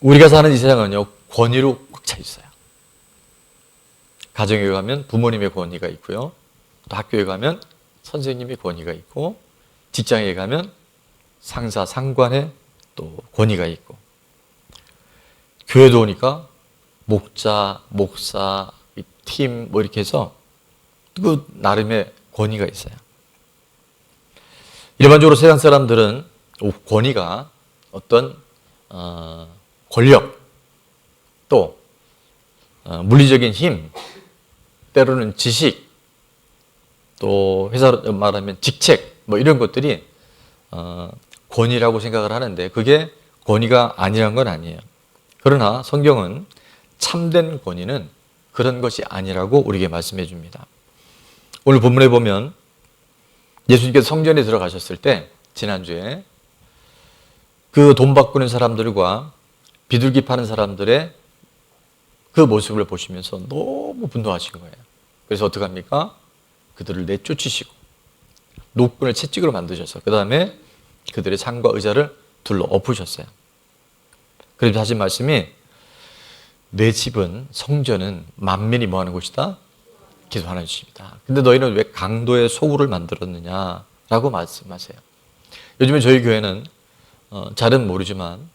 우리가 사는 이 세상은요, 권위로 꽉 차 있어요. 가정에 가면 부모님의 권위가 있고요. 또 학교에 가면 선생님의 권위가 있고, 직장에 가면 상사, 상관의 또 권위가 있고, 교회도 오니까 목자, 목사, 팀 뭐 이렇게 해서 그 나름의 권위가 있어요. 일반적으로 세상 사람들은 권위가 어떤 권력, 또 물리적인 힘, 때로는 지식, 또 회사로 말하면 직책 뭐 이런 것들이 권위라고 생각을 하는데, 그게 권위가 아니란 건 아니에요. 그러나 성경은 참된 권위는 그런 것이 아니라고 우리에게 말씀해 줍니다. 오늘 본문에 보면 예수님께서 성전에 들어가셨을 때, 지난주에 그 돈 바꾸는 사람들과 비둘기 파는 사람들의 그 모습을 보시면서 너무 분노하신 거예요. 그래서 어떡합니까? 그들을 내쫓으시고 노끈을 채찍으로 만드셔서 그 다음에 그들의 상과 의자를 둘러 엎으셨어요. 그래서 하신 말씀이, 내 집은, 성전은 만민이 뭐하는 곳이다? 기도하는 집이다. 근데 너희는 왜 강도의 소굴을 만들었느냐라고 말씀하세요. 요즘에 저희 교회는 잘은 모르지만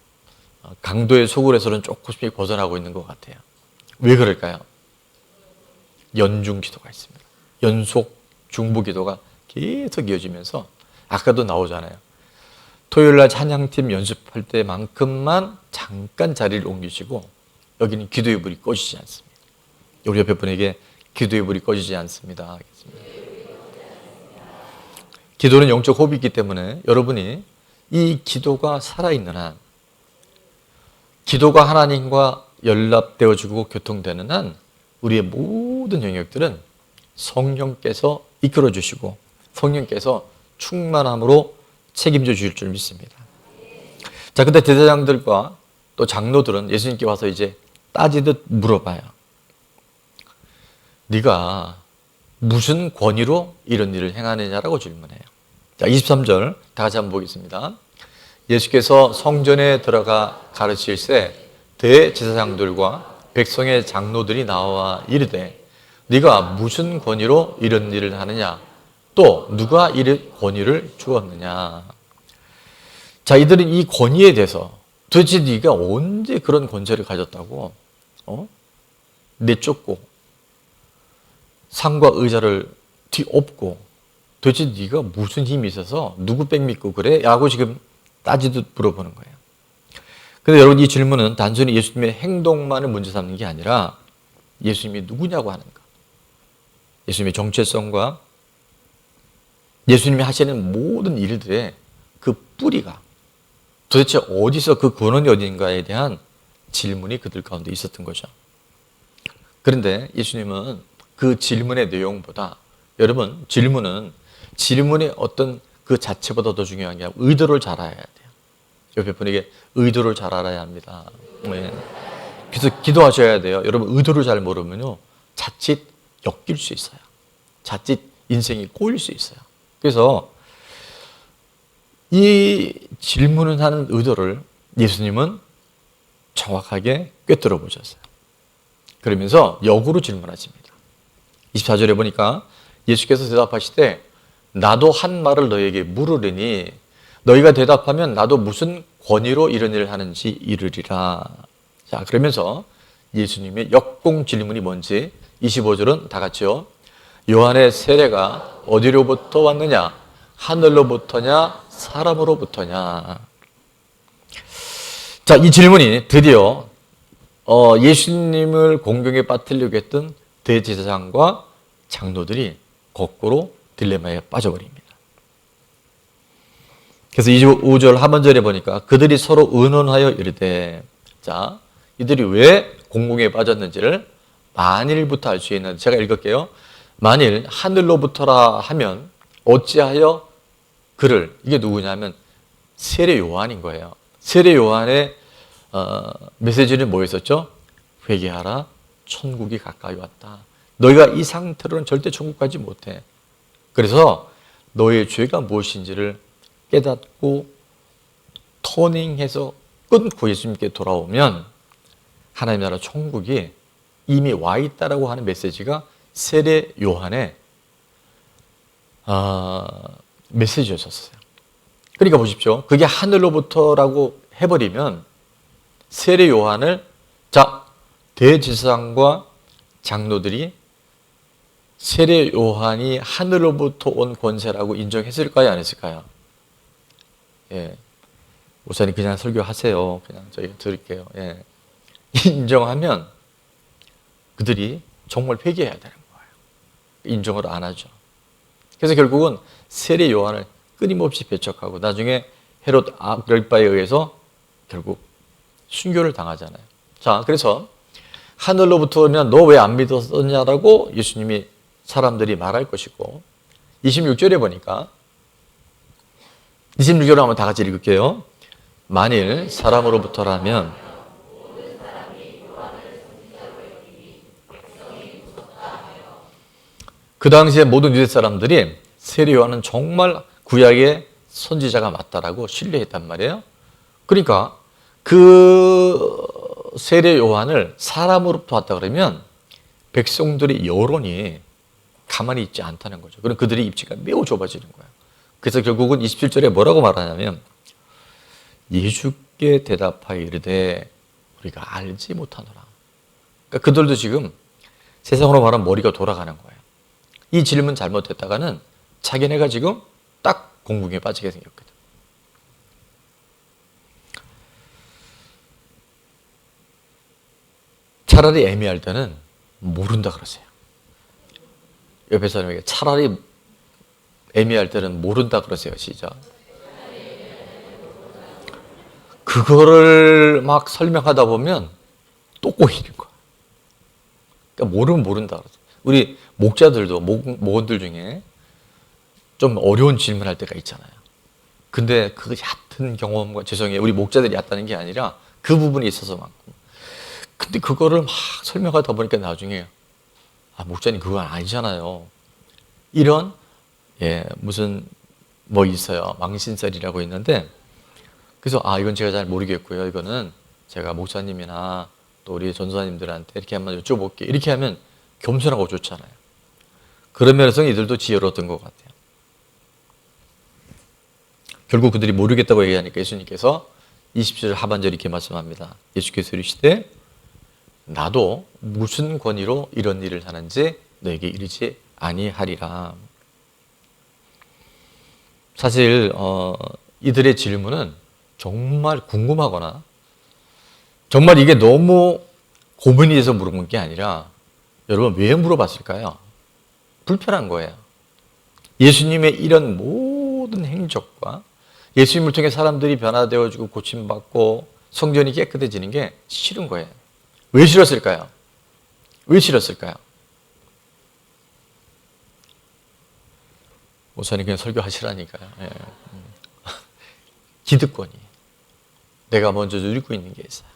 강도의 소굴에서는 조금씩 벗어나고 있는 것 같아요. 왜 그럴까요? 연중 기도가 있습니다. 연속 중보 기도가 계속 이어지면서, 아까도 나오잖아요. 토요일날 찬양팀 연습할 때만큼만 잠깐 자리를 옮기시고 여기는 기도의 불이 꺼지지 않습니다. 우리 옆에 분에게 기도의 불이 꺼지지 않습니다 하겠습니다. 기도는 영적 호흡이기 때문에 여러분이 이 기도가 살아있는 한, 기도가 하나님과 연락되어지고 교통되는 한, 우리의 모든 영역들은 성령께서 이끌어 주시고 성령께서 충만함으로 책임져 주실 줄 믿습니다. 자, 근데 대제사장들과 또 장로들은 예수님께 와서 이제 따지듯 물어봐요. 네가 무슨 권위로 이런 일을 행하느냐라고 질문해요. 자, 23절 다 같이 한번 보겠습니다. 예수께서 성전에 들어가 가르치실새 대제사장들과 백성의 장로들이 나와 이르되, 네가 무슨 권위로 이런 일을 하느냐? 또 누가 이 권위를 주었느냐? 자, 이들은 이 권위에 대해서, 도대체 네가 언제 그런 권세를 가졌다고 내쫓고 상과 의자를 뒤엎고, 도대체 네가 무슨 힘이 있어서 누구 백 믿고 그래? 라고 지금 따지듯 물어보는 거예요. 근데 여러분, 이 질문은 단순히 예수님의 행동만을 문제 삼는 게 아니라 예수님이 누구냐고 하는가, 예수님의 정체성과 예수님이 하시는 모든 일들의 그 뿌리가 도대체 어디서, 그 근원이 어딘가에 대한 질문이 그들 가운데 있었던 거죠. 그런데 예수님은 그 질문의 내용보다, 여러분, 질문의 어떤 그 자체보다 더 중요한 게 의도를 잘 알아야 돼요. 옆에 분에게 의도를 잘 알아야 합니다. 네. 그래서 기도하셔야 돼요. 여러분, 의도를 잘 모르면요, 자칫 엮일 수 있어요. 자칫 인생이 꼬일 수 있어요. 그래서 이 질문을 하는 의도를 예수님은 정확하게 꿰뚫어 보셨어요. 그러면서 역으로 질문하십니다. 24절에 보니까 예수께서 대답하시되, 나도 한 말을 너희에게 물으리니 너희가 대답하면 나도 무슨 권위로 이런 일을 하는지 이르리라. 자, 그러면서 예수님의 역공 질문이 뭔지 25절은 다 같이요. 요한의 세례가 어디로부터 왔느냐? 하늘로부터냐? 사람으로부터냐? 자, 이 질문이 드디어 예수님을 공경에 빠뜨리려고 했던 대제사장과 장로들이 거꾸로 딜레마에 빠져버립니다. 그래서 25절 하반절에 보니까 그들이 서로 의논하여 이르되, 자, 이들이 왜 공공에 빠졌는지를 만일부터 알 수 있는, 제가 읽을게요. 만일 하늘로부터라 하면 어찌하여 그를, 이게 누구냐면 세례 요한인 거예요. 세례 요한의 메시지는 뭐였었죠? 회개하라, 천국이 가까이 왔다. 너희가 이 상태로는 절대 천국 가지 못해. 그래서 너의 죄가 무엇인지를 깨닫고 터닝해서 끊고 예수님께 돌아오면 하나님 나라 천국이 이미 와 있다라고 하는 메시지가 세례 요한의 메시지였었어요. 그러니까 보십시오. 그게 하늘로부터라고 해버리면 세례 요한을 대제사장과 장로들이 세례 요한이 하늘로부터 온 권세라고 인정했을까요? 안 했을까요? 예. 목사님 그냥 설교하세요. 그냥 저희 들을게요. 예. 인정하면 그들이 정말 회개해야 되는 거예요. 인정을 안 하죠. 그래서 결국은 세례 요한을 끊임없이 배척하고 나중에 헤롯 아그리빠에 의해서 결국 순교를 당하잖아요. 자, 그래서 하늘로부터면 너 왜 안 믿었느냐라고 예수님이 사람들이 말할 것이고 26절에 보니까 26절을 한번 다 같이 읽을게요. 만일 사람으로부터라면 그 당시에 모든 유대 사람들이 세례 요한은 정말 구약의 선지자가 맞다라고 신뢰했단 말이에요. 그러니까 그 세례 요한을 사람으로부터 왔다 그러면 백성들의 여론이 가만히 있지 않다는 거죠. 그럼 그들의 입지가 매우 좁아지는 거예요. 그래서 결국은 27절에 뭐라고 말하냐면 예수께 대답하여 이르되 우리가 알지 못하노라. 그러니까 그들도 지금 세상으로 말하면 머리가 돌아가는 거예요. 이 질문 잘못했다가는 자기네가 지금 딱 공궁에 빠지게 생겼거든. 차라리 애매할 때는 모른다 그러세요. 옆에 사람에게 차라리 애매할 때는 모른다 그러세요. 시작. 그거를 막 설명하다 보면 또 꼬이는 거야. 그러니까 모르면 모른다 그러세요. 우리 목자들도 목원들 중에 좀 어려운 질문할 때가 있잖아요. 근데 그 얕은 경험과 죄송해요. 우리 목자들이 얕다는 게 아니라 그 부분에 있어서 많고. 근데 그거를 막 설명하다 보니까 나중에 목사님 그건 아니잖아요. 이런 무슨 뭐 있어요. 망신살이라고 있는데 그래서 이건 제가 잘 모르겠고요. 이거는 제가 목사님이나 또 우리 전도사님들한테 이렇게 한번 여쭤볼게요. 이렇게 하면 겸손하고 좋잖아요. 그런 면에서 이들도 지혜를 얻은 것 같아요. 결국 그들이 모르겠다고 얘기하니까 예수님께서 20절 하반절 이렇게 말씀합니다. 예수께서 이르시되 나도 무슨 권위로 이런 일을 하는지 너에게 이르지 아니하리라. 사실 이들의 질문은 정말 궁금하거나 정말 이게 너무 고민이 돼서 물어본 게 아니라 여러분 왜 물어봤을까요? 불편한 거예요. 예수님의 이런 모든 행적과 예수님을 통해 사람들이 변화되어지고 고침받고 성전이 깨끗해지는 게 싫은 거예요. 왜 싫었을까요? 왜 싫었을까요? 목사님 그냥 설교하시라니까요. 예. 기득권이 내가 먼저 누리고 있는 게 있어요.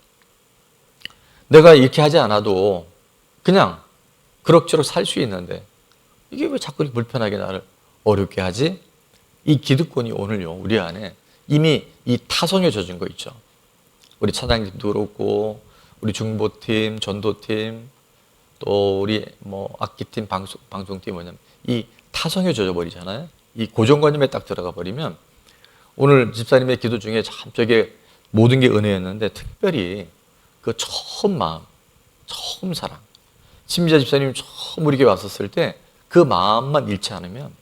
내가 이렇게 하지 않아도 그냥 그럭저럭 살 수 있는데 이게 왜 자꾸 이렇게 불편하게 나를 어렵게 하지? 이 기득권이 오늘요 우리 안에 이미 이 타성에 젖은 거 있죠. 우리 차장님도 그렇고 우리 중보팀, 전도팀, 또 우리 뭐 악기팀, 방송팀 뭐냐면 이 타성에 젖어 버리잖아요. 이 고정관념에 딱 들어가 버리면 오늘 집사님의 기도 중에 참 저게 모든 게 은혜였는데 특별히 그 처음 마음, 처음 사랑. 심지어 집사님이 처음 우리 교회 왔었을 때 그 마음만 잃지 않으면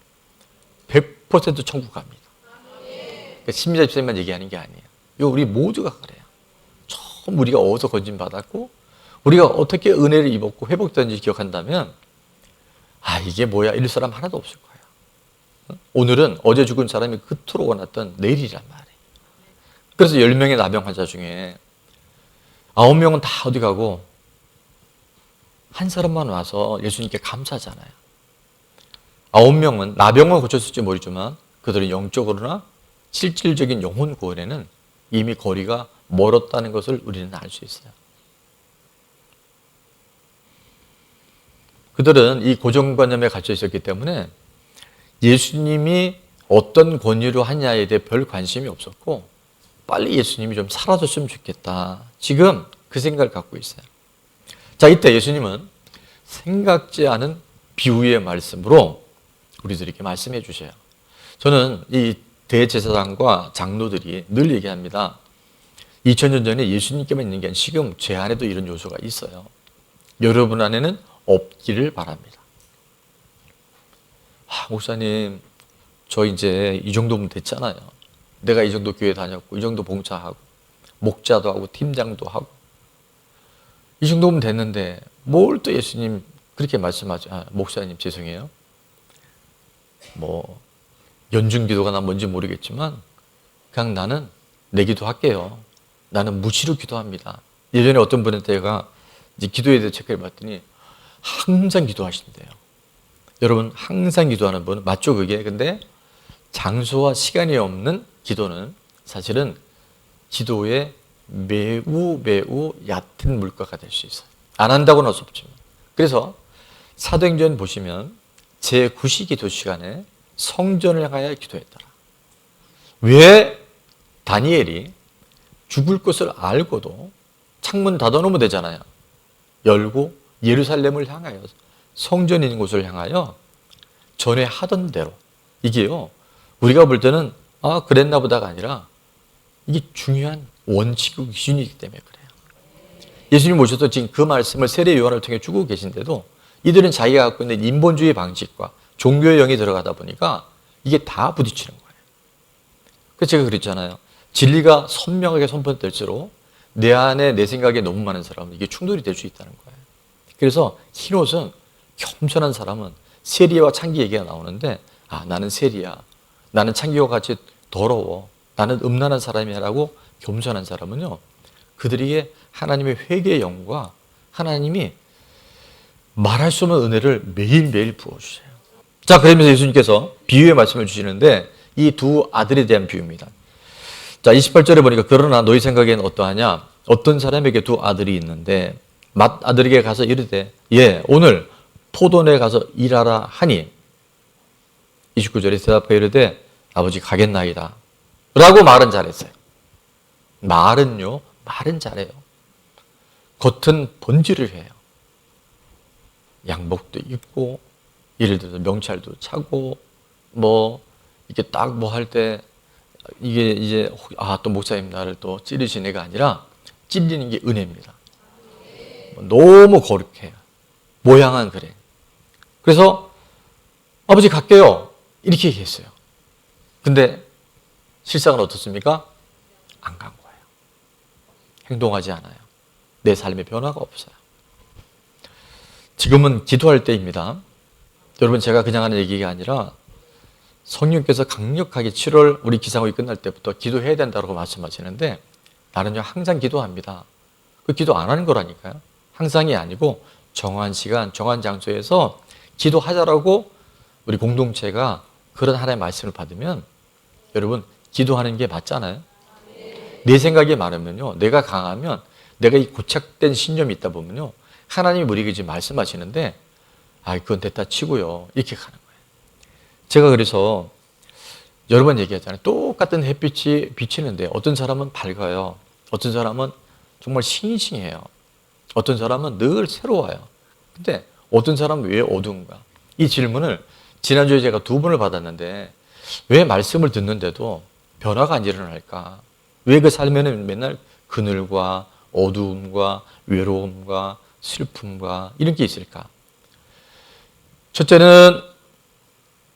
100% 천국 갑니다. 그러니까 심지어 집사님만 얘기하는 게 아니에요. 이거 우리 모두가 그래요. 처음 우리가 어디서 건진 받았고 우리가 어떻게 은혜를 입었고 회복된지 기억한다면 이게 뭐야 이럴 사람 하나도 없을 거예요. 오늘은 어제 죽은 사람이 그토록 원했던 내일이란 말이에요. 그래서 10명의 나병 환자 중에 9명은 다 어디 가고 한 사람만 와서 예수님께 감사하잖아요. 9명은 나병은 고쳤을지 모르지만 그들은 영적으로나 실질적인 영혼 구원에는 이미 거리가 멀었다는 것을 우리는 알 수 있어요. 그들은 이 고정관념에 갇혀 있었기 때문에 예수님이 어떤 권위로 하냐에 대해 별 관심이 없었고 빨리 예수님이 좀 사라졌으면 좋겠다. 지금 그 생각을 갖고 있어요. 자, 이때 예수님은 생각지 않은 비유의 말씀으로 우리들에게 말씀해 주셔요. 저는 이 대제사장과 장로들이 늘 얘기합니다. 2000년 전에 예수님께만 있는 게 아니라 지금 제 안에도 이런 요소가 있어요. 여러분 안에는 없기를 바랍니다. 목사님, 저 이제 이 정도면 됐잖아요. 내가 이 정도 교회 다녔고, 이 정도 봉사하고, 목자도 하고, 팀장도 하고, 이 정도면 됐는데, 뭘 또 예수님 그렇게 말씀하죠. 목사님, 죄송해요. 연중 기도가 난 뭔지 모르겠지만, 그냥 나는 내 기도 할게요. 나는 무시로 기도합니다. 예전에 어떤 분한테 제가 이제 기도에 대해 체크해 봤더니, 항상 기도하신대요. 여러분, 항상 기도하는 분, 맞죠, 그게? 근데 장소와 시간이 없는 기도는 사실은 기도의 매우 얕은 물가가 될 수 있어요. 안 한다고는 할 수 없지만. 그래서 사도행전 보시면 제9시 기도 시간에 성전을 향하여 기도했더라. 왜 다니엘이 죽을 것을 알고도 창문 닫아놓으면 되잖아요. 열고 예루살렘을 향하여 성전 있는 곳을 향하여 전에 하던 대로, 이게요 우리가 볼 때는 그랬나 보다가 아니라 이게 중요한 원칙이고 기준이기 때문에 그래요. 예수님 오셔서 지금 그 말씀을 세례 요한을 통해 주고 계신데도 이들은 자기가 갖고 있는 인본주의 방식과 종교의 영이 들어가다 보니까 이게 다 부딪히는 거예요. 그래서 제가 그랬잖아요. 진리가 선명하게 선포될수록 내 안에 내 생각에 너무 많은 사람은 이게 충돌이 될 수 있다는 거예요. 그래서 흰옷은 겸손한 사람은 세리와 창기 얘기가 나오는데 나는 세리야. 나는 창기와 같이 더러워. 나는 음란한 사람이야 라고 겸손한 사람은요. 그들에게 하나님의 회개의 영과 하나님이 말할 수 없는 은혜를 매일매일 부어주세요. 자, 그러면서 예수님께서 비유의 말씀을 주시는데 이 두 아들에 대한 비유입니다. 자, 28절에 보니까 그러나 너희 생각에는 어떠하냐? 어떤 사람에게 두 아들이 있는데 맏아들에게 가서 이르되 오늘 포도원에 가서 일하라 하니 29절에 대답하여 이르되 아버지 가겠나이다 라고 말은 잘했어요. 말은 잘해요. 겉은 번지를 해요. 양복도 입고 예를 들어서 명찰도 차고 이렇게 딱 할 때 이게 이제 또 목사님 나를 또 찌르신 애가 아니라 찔리는 게 은혜입니다. 너무 거룩해요. 모양은 그래. 그래서 아버지 갈게요 이렇게 얘기했어요. 근데 실상은 어떻습니까? 안 간 거예요. 행동하지 않아요. 내 삶에 변화가 없어요. 지금은 기도할 때입니다. 여러분, 제가 그냥 하는 얘기가 아니라 성령께서 강력하게 7월 우리 기상회의 끝날 때부터 기도해야 된다고 말씀하시는데 나는요 항상 기도합니다. 그 기도 안 하는 거라니까요. 항상이 아니고 정한 시간, 정한 장소에서 기도하자라고 우리 공동체가 그런 하나님의 말씀을 받으면 여러분 기도하는 게 맞잖아요. 내 생각이 많으면요, 내가 강하면 내가 이 고착된 신념이 있다 보면요 하나님이 우리에게 지금 말씀하시는데 그건 됐다 치고요 이렇게 가는 거예요. 제가 그래서 여러 번 얘기하잖아요. 똑같은 햇빛이 비치는데 어떤 사람은 밝아요. 어떤 사람은 정말 싱싱해요. 어떤 사람은 늘 새로워요. 근데 어떤 사람은 왜 어두운가? 이 질문을 지난주에 제가 2번을 받았는데 왜 말씀을 듣는데도 변화가 안 일어날까? 왜 그 삶에는 맨날 그늘과 어두움과 외로움과 슬픔과 이런 게 있을까? 첫째는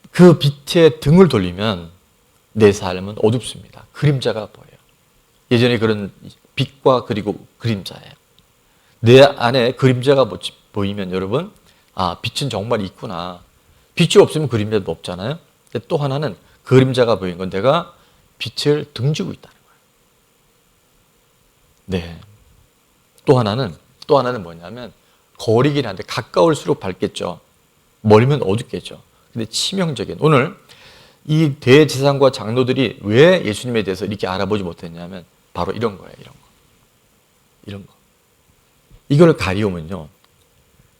그 빛에 등을 돌리면 내 삶은 어둡습니다. 그림자가 보여요. 예전에 그런 빛과 그리고 그림자예요. 내 안에 그림자가 보이면 여러분 빛은 정말 있구나. 빛이 없으면 그림자도 없잖아요. 근데 또 하나는 그림자가 보이는 건 내가 빛을 등지고 있다는 거예요. 네. 또 하나는 뭐냐면 거리긴 한데 가까울수록 밝겠죠. 멀면 어둡겠죠. 근데 치명적인 오늘 이 대제사장과 장로들이 왜 예수님에 대해서 이렇게 알아보지 못했냐면 바로 이런 거예요. 이런 거. 이걸 가리우면요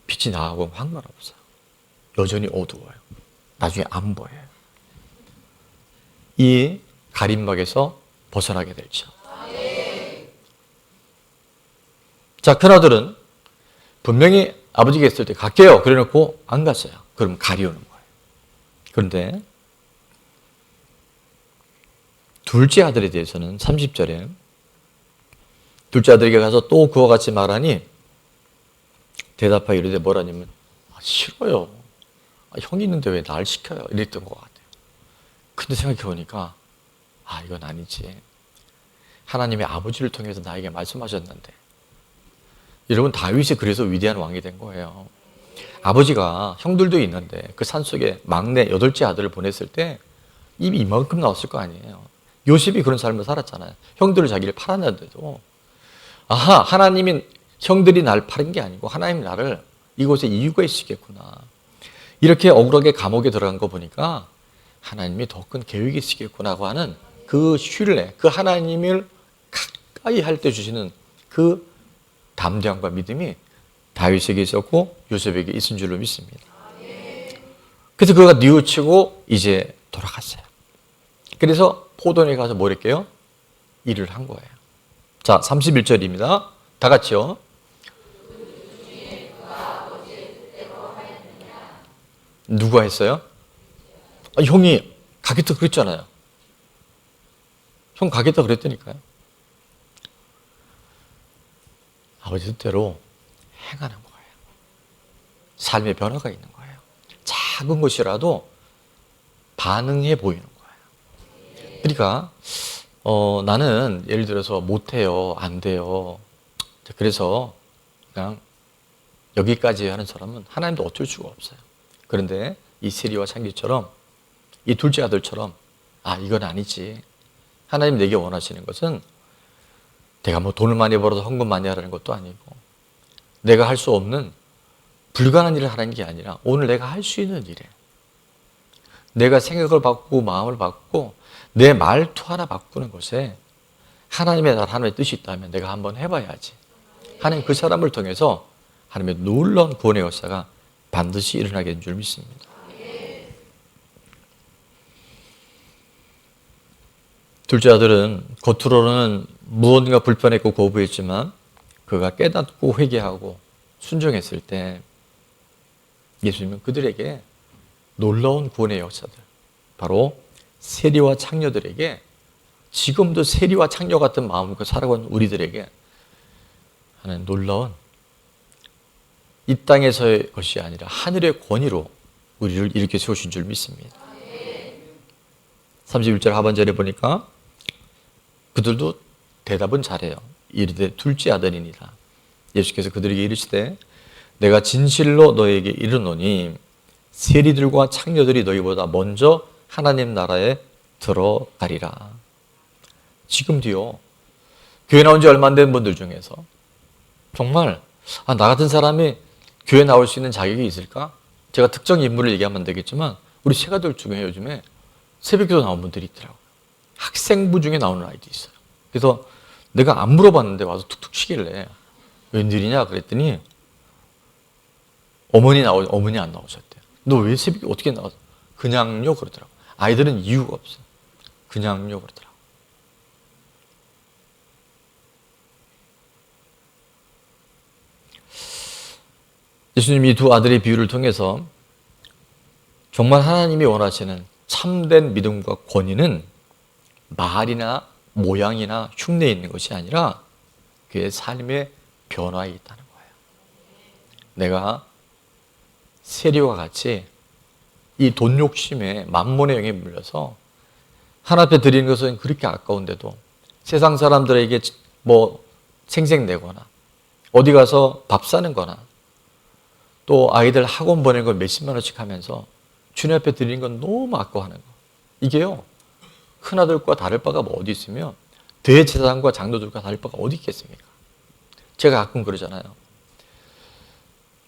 빛이 나가고 상관없어요. 여전히 어두워요. 나중에 안 보여요. 이 가림막에서 벗어나게 될지어다. 자, 큰아들은 분명히 아버지가 있을 때 갈게요. 그래 놓고 안 갔어요. 그럼 가리우는 거예요. 그런데 둘째 아들에 대해서는 30절에 둘째 아들에게 가서 또 그와 같이 말하니 대답하여 이르되 뭐라냐면 싫어요. 형이 있는데 왜 날 시켜요? 이랬던 것 같아요. 근데 생각해 보니까 이건 아니지. 하나님의 아버지를 통해서 나에게 말씀하셨는데. 여러분, 다윗이 그래서 위대한 왕이 된 거예요. 아버지가 형들도 있는데 그 산속에 막내 8째 아들을 보냈을 때 입이 이만큼 나왔을 거 아니에요. 요셉이 그런 삶을 살았잖아요. 형들을 자기를 팔았는데도 하나님이 형들이 날 파는 게 아니고 하나님이 나를 이곳에 이유가 있으시겠구나. 이렇게 억울하게 감옥에 들어간 거 보니까 하나님이 더 큰 계획이 있으시겠구나고 하는 그 신뢰, 그 하나님을 가까이 할 때 주시는 그 담대함과 믿음이 다윗에게 있었고 요셉에게 있은 줄로 믿습니다. 그래서 그가 뉘우치고 이제 돌아갔어요. 그래서 포도원에 가서 뭐 했게요? 일을 한 거예요. 자, 31절입니다. 다 같이요. 누가 했어요? 형이 가겠다 그랬잖아요. 형 가겠다 그랬다니까요. 아버지 뜻대로 행하는 거예요. 삶의 변화가 있는 거예요. 작은 것이라도 반응해 보이는 거예요. 그러니까 나는 예를 들어서 못해요, 안 돼요. 그래서 그냥 여기까지 하는 사람은 하나님도 어쩔 수가 없어요. 그런데 이 세리와 창기처럼 이 둘째 아들처럼 이건 아니지. 하나님 내게 원하시는 것은 내가 뭐 돈을 많이 벌어서 헌금 많이 하라는 것도 아니고 내가 할 수 없는 불가능한 일을 하라는 게 아니라 오늘 내가 할 수 있는 일에 내가 생각을 바꾸고 마음을 바꾸고 내 말투 하나 바꾸는 것에 하나님의 나라 하나님의 뜻이 있다면 내가 한번 해봐야지. 하나님 그 사람을 통해서 하나님의 놀라운 구원의 역사가 반드시 일어나게 된 줄 믿습니다. 둘째 아들은 겉으로는 무언가 불편했고 거부했지만 그가 깨닫고 회개하고 순종했을 때 예수님은 그들에게 놀라운 구원의 역사들, 바로 세리와 창녀들에게, 지금도 세리와 창녀 같은 마음으로 살아가는 우리들에게 하는 놀라운 이 땅에서의 것이 아니라 하늘의 권위로 우리를 일으켜 세우신 줄 믿습니다. 31절 하반절에 보니까 그들도 대답은 잘해요. 이르되 둘째 아들이니라. 예수께서 그들에게 이르시되 내가 진실로 너에게 이르노니 세리들과 창녀들이 너희보다 먼저 하나님 나라에 들어가리라. 지금도요, 교회 나온 지 얼마 안 된 분들 중에서 정말 나 같은 사람이 교회 나올 수 있는 자격이 있을까? 제가 특정 인물을 얘기하면 안 되겠지만 우리 새가들 중에 요즘에 새벽기도 나온 분들이 있더라고요. 학생부 중에 나오는 아이도 있어요. 그래서 내가 안 물어봤는데 와서 툭툭 치길래 웬일이냐 그랬더니 어머니 안 나오셨대요. 너 왜 새벽에 어떻게 나왔어? 그냥요 그러더라고요. 아이들은 이유가 없어요. 그냥요 그러더라고요. 예수님이 두 아들의 비유를 통해서 정말 하나님이 원하시는 참된 믿음과 권위는 말이나 모양이나 흉내에 있는 것이 아니라 그의 삶의 변화에 있다는 거예요. 내가 세리와 같이 이 돈 욕심에 만몬의 영에 물려서 하나님 앞에 드리는 것은 그렇게 아까운데도 세상 사람들에게 뭐 생색내거나 어디 가서 밥 사는 거나 또 아이들 학원 보내는 걸 몇십만 원씩 하면서 주님 앞에 드리는 건 너무 아까워하는 거. 이게요, 큰아들과 다를 바가 뭐 어디 있으며 대제사장과 장로들과 다를 바가 어디 있겠습니까? 제가 가끔 그러잖아요.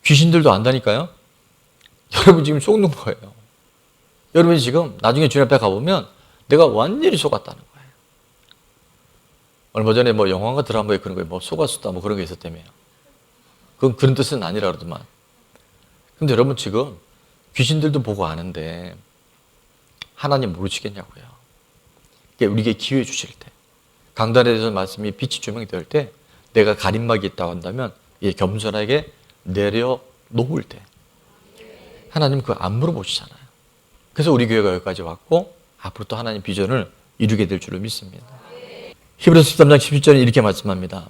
귀신들도 안다니까요. 여러분 지금 속는 거예요. 여러분이 지금 나중에 주님 앞에 가보면 내가 완전히 속았다는 거예요. 얼마 전에 뭐 영화가 드라마에 그런 거예요. 뭐 속았었다 뭐 그런 게 있었다며요. 그건 그런 뜻은 아니라 그러더만. 근데 여러분 지금 귀신들도 보고 아는데 하나님 모르시겠냐고요. 우리에게 기회 주실 때, 강단에 대해서 말씀이 빛이 조명이 될 때 내가 가림막이 있다고 한다면 이 겸손하게 내려놓을 때 하나님 그거 안 물어보시잖아요. 그래서 우리 교회가 여기까지 왔고 앞으로 또 하나님 비전을 이루게 될 줄로 믿습니다. 히브리서 13장 17절에 이렇게 말씀합니다.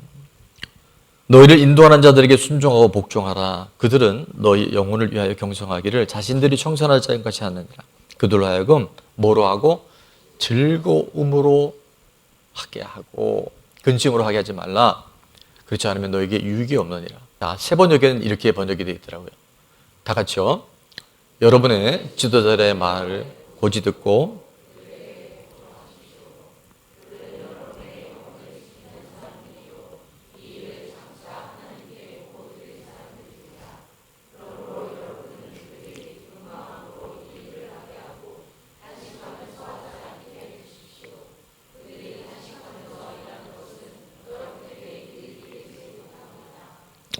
너희를 인도하는 자들에게 순종하고 복종하라. 그들은 너희 영혼을 위하여 경성하기를 자신들이 청산할 자인 것이 하느니라. 그들로 하여금 뭐로 하고 즐거움으로 하게 하고 근심으로 하게 하지 말라. 그렇지 않으면 너에게 유익이 없느니라. 자, 세 번역에는 이렇게 번역이 되어 있더라고요. 다 같이요. 여러분의 지도자의 말을 고지 듣고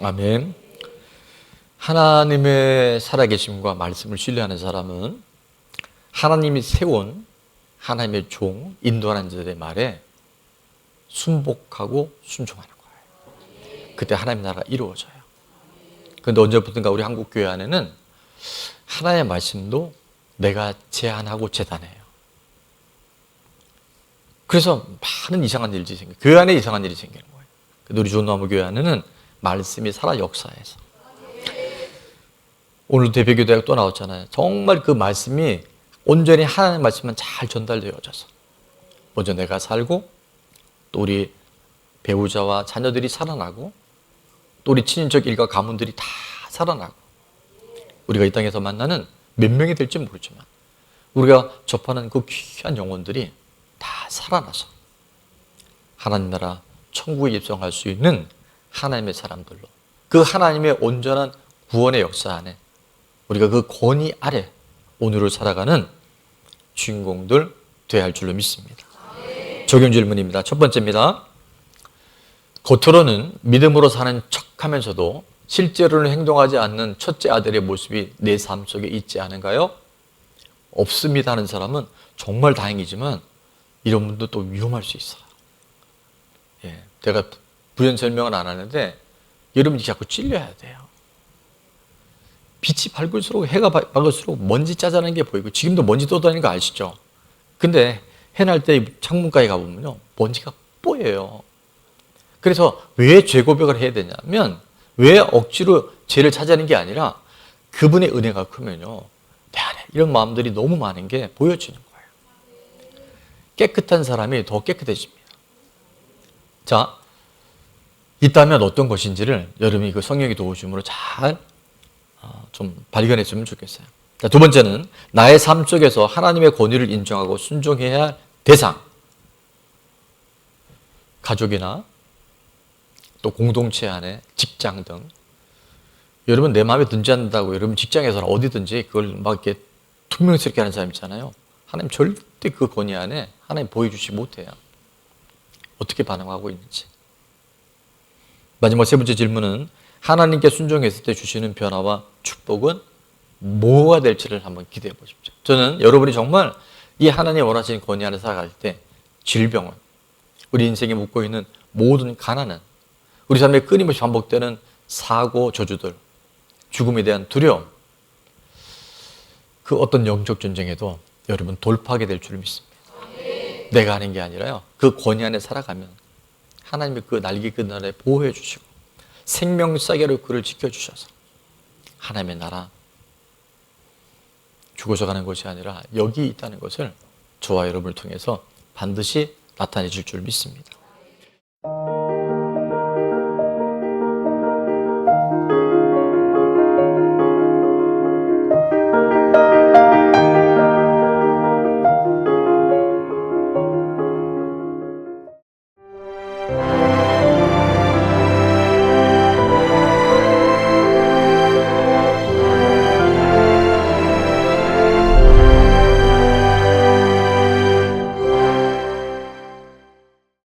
아멘. 하나님의 살아계심과 말씀을 신뢰하는 사람은 하나님이 세운 하나님의 종, 인도하는 자들의 말에 순복하고 순종하는 거예요. 그때 하나님의 나라가 이루어져요. 그런데 언제부턴가 우리 한국교회 안에는 하나님의 말씀도 내가 제안하고 재단해요. 그래서 많은 이상한 일이 생겨요. 교회 안에 이상한 일이 생기는 거예요. 우리 좋은나무 교회 안에는 말씀이 살아 역사해서. 오늘 대표교대가 또 나왔잖아요. 정말 그 말씀이 온전히 하나님의 말씀만 잘 전달되어져서 먼저 내가 살고 또 우리 배우자와 자녀들이 살아나고 또 우리 친인척 일가 가문들이 다 살아나고 우리가 이 땅에서 만나는 몇 명이 될지 모르지만 우리가 접하는 그 귀한 영혼들이 다 살아나서 하나님 나라 천국에 입성할 수 있는 하나님의 사람들로 그 하나님의 온전한 구원의 역사 안에 우리가 그 권위 아래 오늘을 살아가는 주인공들 되어야 할 줄로 믿습니다. 적용 질문입니다. 첫 번째입니다. 겉으로는 믿음으로 사는 척하면서도 실제로는 행동하지 않는 첫째 아들의 모습이 내 삶 속에 있지 않은가요? 없습니다 하는 사람은 정말 다행이지만 이런 분도 또 위험할 수 있어요. 예, 제가 부연 설명은 안 하는데 여러분이 자꾸 찔려야 돼요. 빛이 밝을수록 해가 밝을수록 먼지 짜자는 게 보이고 지금도 먼지 떠다니는 거 아시죠? 근데 해 날 때 창문가에 가보면요 먼지가 뽀예요. 그래서 왜 죄 고백을 해야 되냐면 왜 억지로 죄를 찾아내는 게 아니라 그분의 은혜가 크면요 내 안에 이런 마음들이 너무 많은 게 보여지는 거예요. 깨끗한 사람이 더 깨끗해집니다. 자, 있다면 어떤 것인지를 여러분이 그 성령의 도우심으로 잘 좀 발견했으면 좋겠어요. 자, 두 번째는 나의 삶 속에서 하나님의 권위를 인정하고 순종해야 할 대상, 가족이나 또 공동체 안에 직장 등 여러분 내 마음에 든지 않는다고 여러분 직장에서나 어디든지 그걸 막 이렇게 투명스럽게 하는 사람 있잖아요. 하나님 절대 그 권위 안에 하나님 보여주지 못해요. 어떻게 반응하고 있는지. 마지막 세 번째 질문은 하나님께 순종했을 때 주시는 변화와 축복은 뭐가 될지를 한번 기대해 보십시오. 저는 여러분이 정말 이 하나님 원하시는 권위 안에 살아갈 때 질병은 우리 인생에 묻고 있는 모든 가난은 우리 삶에 끊임없이 반복되는 사고 저주들 죽음에 대한 두려움 그 어떤 영적 전쟁에도 여러분 돌파하게 될 줄 믿습니다. 내가 하는 게 아니라요 그 권위 안에 살아가면 하나님의 그 날개 끝날에 보호해 주시고 생명싸개로 그를 지켜주셔서 하나님의 나라 죽어서 가는 것이 아니라 여기 있다는 것을 저와 여러분을 통해서 반드시 나타내실 줄 믿습니다.